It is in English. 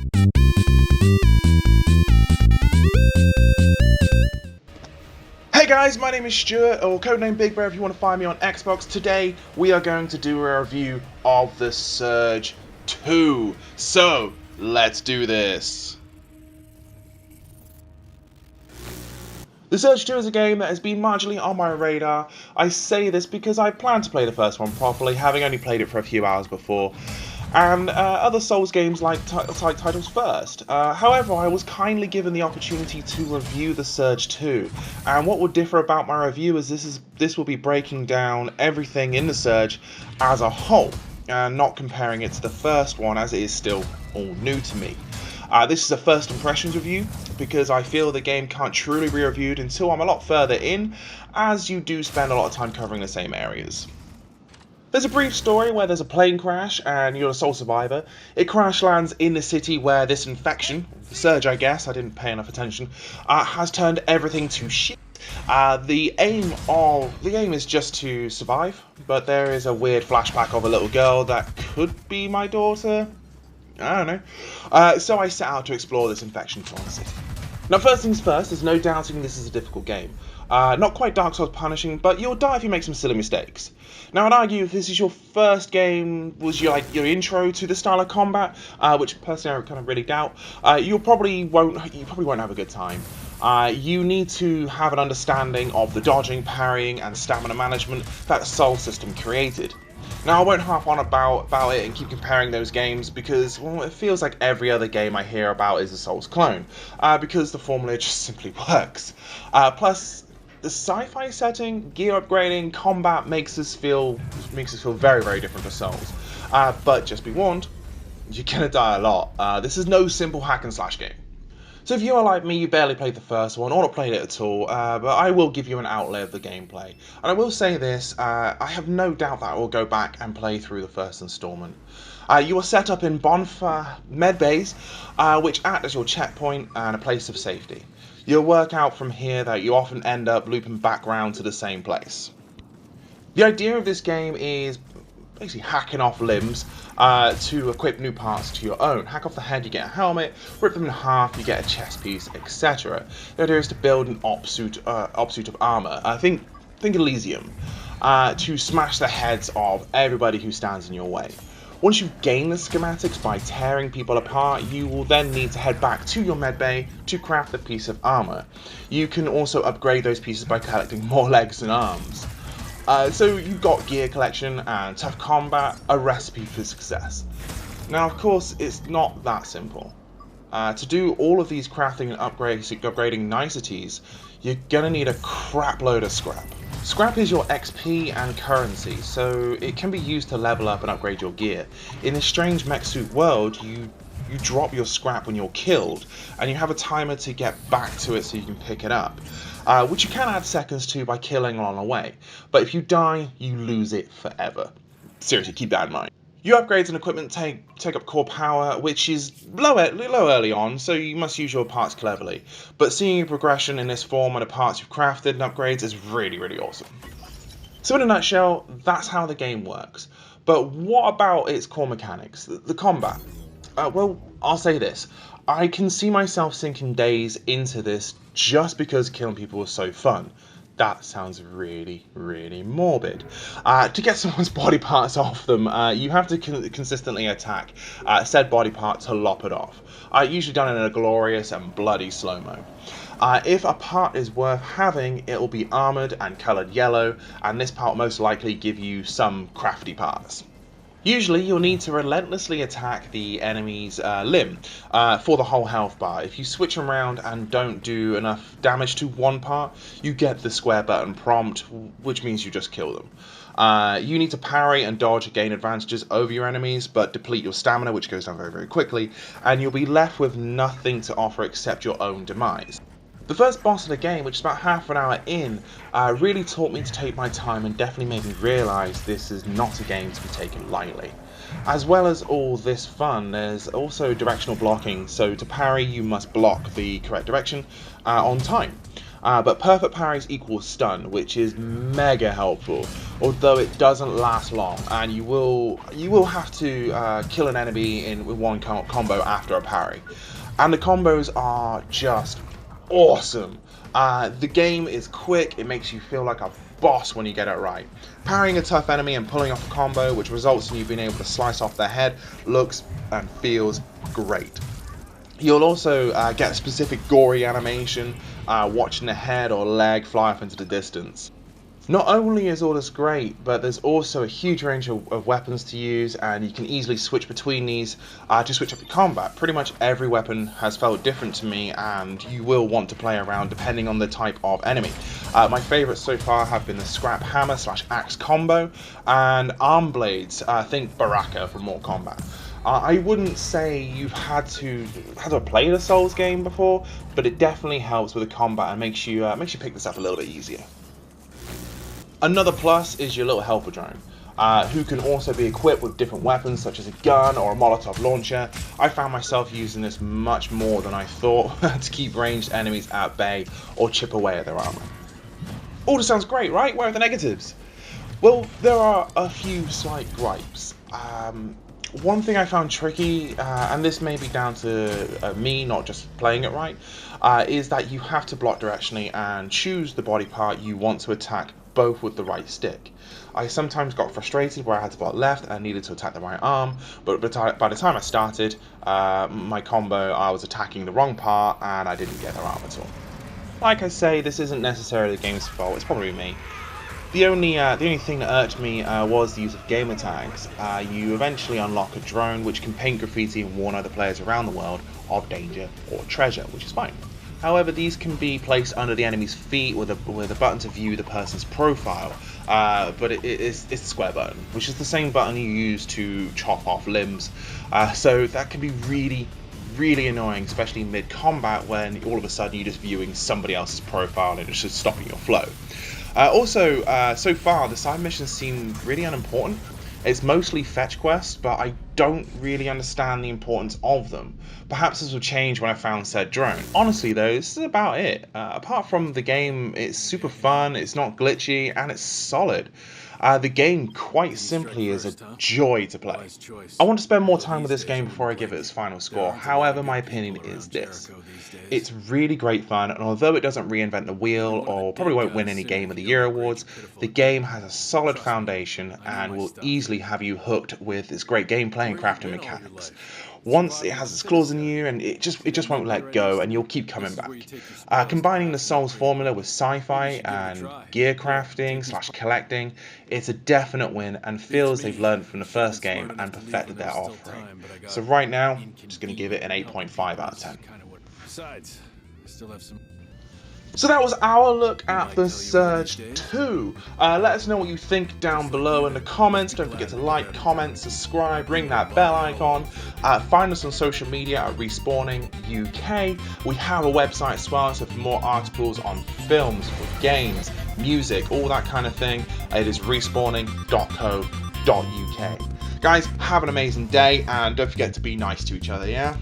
Hey guys, my name is Stuart, or codenamebigbear if you want to find me on Xbox. Today we are going to do a review of The Surge 2. So, let's do this. The Surge 2 is a game that has been marginally on my radar. I say this because I plan to play the first one properly, having only played it for a few hours before, and other Souls games like titles first. However, I was kindly given the opportunity to review The Surge 2, and what will differ about my review is this will be breaking down everything in The Surge as a whole, and not comparing it to the first one, as it is still all new to me. This is a first impressions review, because I feel the game can't truly be reviewed until I'm a lot further in, as you do spend a lot of time covering the same areas. There's a brief story where there's a plane crash and you're a sole survivor. It crash lands in the city where this infection, the Surge I guess, I didn't pay enough attention, has turned everything to shit. The aim is just to survive, but there is a weird flashback of a little girl that could be my daughter. I don't know. So I set out to explore this infection-torn city. Now, first things first, there's no doubting this is a difficult game. Not quite Dark Souls punishing, but you'll die if you make some silly mistakes. Now, I'd argue if this is your first game, was your intro to the style of combat, which personally I kind of really doubt, you probably won't have a good time. You need to have an understanding of the dodging, parrying, and stamina management that the Souls system created. Now, I won't harp on about it and keep comparing those games because, well, it feels like every other game I hear about is a Souls clone, because the formula just simply works. Plus, the sci-fi setting, gear upgrading, combat makes us feel very, very different to Souls. But just be warned, you're gonna die a lot. This is no simple hack and slash game. So if you are like me, you barely played the first one, or not played it at all, but I will give you an outlay of the gameplay. And I will say this, I have no doubt that I will go back and play through the first installment. You are set up in bonfire medbays, which act as your checkpoint and a place of safety. You'll work out from here that you often end up looping back round to the same place. The idea of this game is basically hacking off limbs to equip new parts to your own. Hack off the head, you get a helmet, rip them in half, you get a chest piece, etc. The idea is to build an op suit of armor. Think Elysium, to smash the heads of everybody who stands in your way. Once you gain the schematics by tearing people apart, you will then need to head back to your medbay to craft a piece of armor. You can also upgrade those pieces by collecting more legs and arms. So you've got gear collection and tough combat, a recipe for success. Now, of course, it's not that simple. To do all of these crafting and upgrading niceties, you're gonna need a crap load of scrap. Scrap is your XP and currency, so it can be used to level up and upgrade your gear. In this strange mech suit world, you drop your scrap when you're killed, and you have a timer to get back to it so you can pick it up. Which you can add seconds to by killing along the way, but if you die, you lose it forever. Seriously, keep that in mind. Your upgrades and equipment take up core power, which is low early on, so you must use your parts cleverly. But seeing your progression in this form and the parts you've crafted and upgrades is really, really awesome. So in a nutshell, that's how the game works. But what about its core mechanics, the combat? Well, I'll say this. I can see myself sinking days into this just because killing people was so fun. That sounds really, really morbid. To get someone's body parts off them, you have to consistently attack said body part to lop it off. Usually done in a glorious and bloody slow-mo. If a part is worth having, it will be armoured and coloured yellow, and this part will most likely give you some crafty parts. Usually you'll need to relentlessly attack the enemy's limb for the whole health bar. If you switch around and don't do enough damage to one part, you get the square button prompt, which means you just kill them. You need to parry and dodge to gain advantages over your enemies, but deplete your stamina, which goes down very, very quickly, and you'll be left with nothing to offer except your own demise. The first boss of the game, which is about half an hour in, really taught me to take my time and definitely made me realise this is not a game to be taken lightly. As well as all this fun, there's also directional blocking, so to parry you must block the correct direction on time. But perfect parries equals stun, which is mega helpful, although it doesn't last long, and you will have to kill an enemy with one combo after a parry. And the combos are just awesome. The game is quick, it makes you feel like a boss when you get it right. Parrying a tough enemy and pulling off a combo, which results in you being able to slice off their head, looks and feels great. You'll also get a specific gory animation, watching the head or leg fly off into the distance. Not only is all this great, but there's also a huge range of weapons to use, and you can easily switch between these to switch up your combat. Pretty much every weapon has felt different to me, and you will want to play around depending on the type of enemy. My favourites so far have been the scrap hammer / axe combo, and arm blades, think Baraka from Mortal Kombat. I wouldn't say you've had to play the Souls game before, but it definitely helps with the combat and makes you pick this up a little bit easier. Another plus is your little helper drone, who can also be equipped with different weapons such as a gun or a Molotov launcher. I found myself using this much more than I thought to keep ranged enemies at bay or chip away at their armor. All this sounds great, right? Where are the negatives? Well, there are a few slight gripes. One thing I found tricky, and this may be down to me not just playing it right, is that you have to block directionally and choose the body part you want to attack both with the right stick. I sometimes got frustrated where I had to block left and I needed to attack the right arm, but by the time I started my combo, I was attacking the wrong part and I didn't get their arm at all. Like I say, this isn't necessarily the game's fault, it's probably me. The only thing that irked me was the use of gamer tags. You eventually unlock a drone which can paint graffiti and warn other players around the world of danger or treasure, which is fine. However, these can be placed under the enemy's feet with a button to view the person's profile, but it's a square button, which is the same button you use to chop off limbs. So that can be really annoying, especially mid-combat when all of a sudden you're just viewing somebody else's profile and it's just stopping your flow. So far, the side missions seem really unimportant. It's mostly fetch quests, but I don't really understand the importance of them. Perhaps this will change when I found said drone. Honestly though, this is about it. Apart from the game, it's super fun, it's not glitchy, and it's solid. The game, quite simply, is a joy to play. I want to spend more time with this game before I give it its final score. However, my opinion is this. It's really great fun, and although it doesn't reinvent the wheel or probably won't win any Game of the Year awards, the game has a solid foundation and will easily have you hooked with its great gameplay and crafting mechanics. Once it has its claws in you, and it just won't let go, and you'll keep coming back. Combining the Souls formula with sci-fi and gear crafting / collecting, it's a definite win and feels they've learned from the first game and perfected their offering. So right now, I'm just going to give it an 8.5 out of 10. Besides, I still have some. So that was our look at The Surge 2. Let us know what you think down below in the comments. Don't forget to like, comment, subscribe, ring that bell icon. Find us on social media at Respawning UK. We have a website as well, so for more articles on films, for games, music, all that kind of thing, it is respawning.co.uk. Guys, have an amazing day, and don't forget to be nice to each other, yeah?